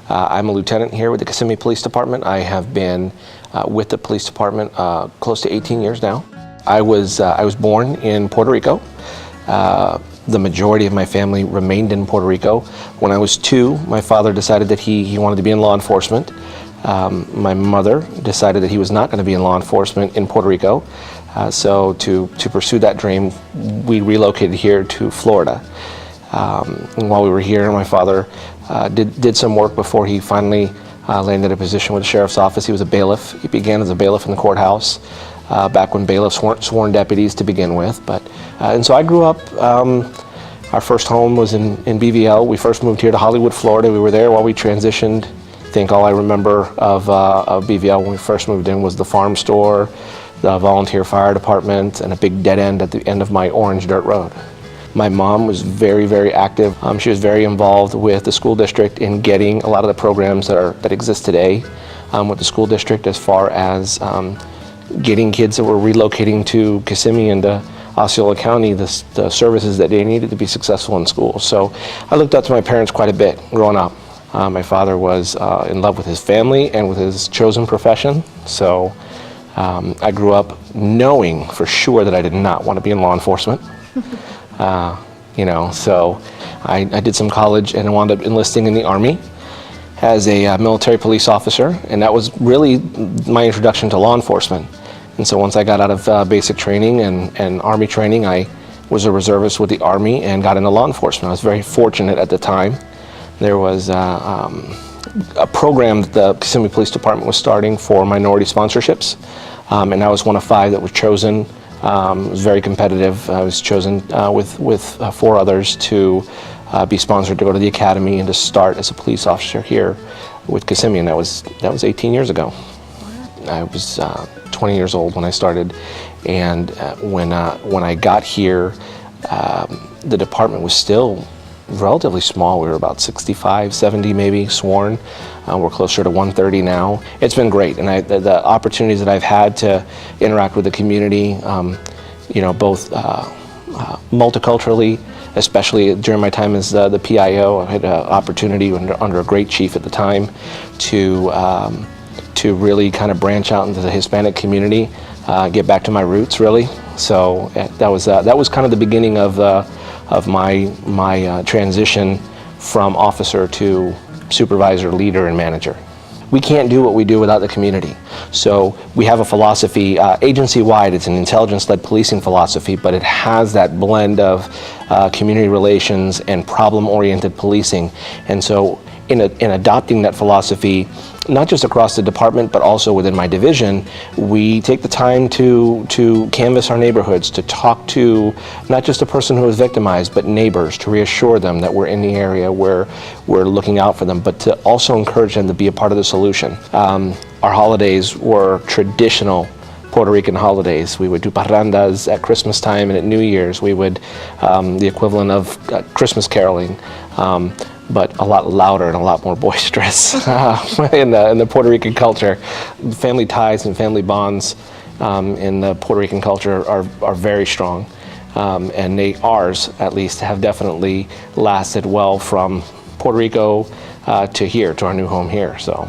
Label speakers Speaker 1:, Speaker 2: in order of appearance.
Speaker 1: I'm a lieutenant here with the Kissimmee Police Department. I have been with the police department close to 18 years now. I was born in Puerto Rico. The majority of my family remained in Puerto Rico. When I was 2, my father decided that he wanted to be in law enforcement. My mother decided that he was not going to be in law enforcement in Puerto Rico. So to pursue that dream, we relocated here to Florida. And while we were here, my father did some work before he finally landed a position with the sheriff's office. He was a bailiff. He began as a bailiff in the courthouse back when bailiffs weren't sworn deputies to begin with. And so I grew up. Our first home was in BVL. We first moved here to Hollywood, Florida. We were there while we transitioned. I think all I remember of BVL when we first moved in was the farm store, the volunteer fire department, and a big dead end at the end of my orange dirt road. My mom was very, very active. She was very involved with the school district in getting a lot of the programs that exist today with the school district, as far as getting kids that were relocating to Kissimmee and Osceola County the services that they needed to be successful in school. So I looked up to my parents quite a bit growing up. My father was in love with his family and with his chosen profession. So I grew up knowing for sure that I did not want to be in law enforcement. So I did some college and I wound up enlisting in the Army as a military police officer, and that was really my introduction to law enforcement. And so once I got out of basic training and Army training, I was a reservist with the Army and got into law enforcement. I was very fortunate at the time. There was a program that the Kissimmee Police Department was starting for minority sponsorships, and I was one of 5 that was chosen. It was very competitive. I was chosen with 4 others to be sponsored to go to the academy and to start as a police officer here with Kissimmee, and that was 18 years ago. I was 20 years old when I started, and when I got here, the department was still relatively small. We were about 65, 70 maybe sworn. We're closer to 130 now. It's been great, and the opportunities that I've had to interact with the community, both multiculturally, especially during my time as the PIO. I had an opportunity under a great chief at the time to really kind of branch out into the Hispanic community, get back to my roots really. So that was kind of the beginning of my transition from officer to supervisor, leader, and manager. We can't do what we do without the community. So we have a philosophy, agency-wide, it's an intelligence-led policing philosophy, but it has that blend of community relations and problem-oriented policing. And so in adopting that philosophy, not just across the department, but also within my division, we take the time to canvass our neighborhoods, to talk to not just the person who was victimized, but neighbors, to reassure them that we're in the area, where we're looking out for them, but to also encourage them to be a part of the solution. Our holidays were traditional Puerto Rican holidays. We would do parrandas at Christmas time and at New Year's. We would, the equivalent of Christmas caroling, but a lot louder and a lot more boisterous in the Puerto Rican culture. Family ties and family bonds in the Puerto Rican culture are very strong, and ours at least have definitely lasted well from Puerto Rico to here, to our new home here. So.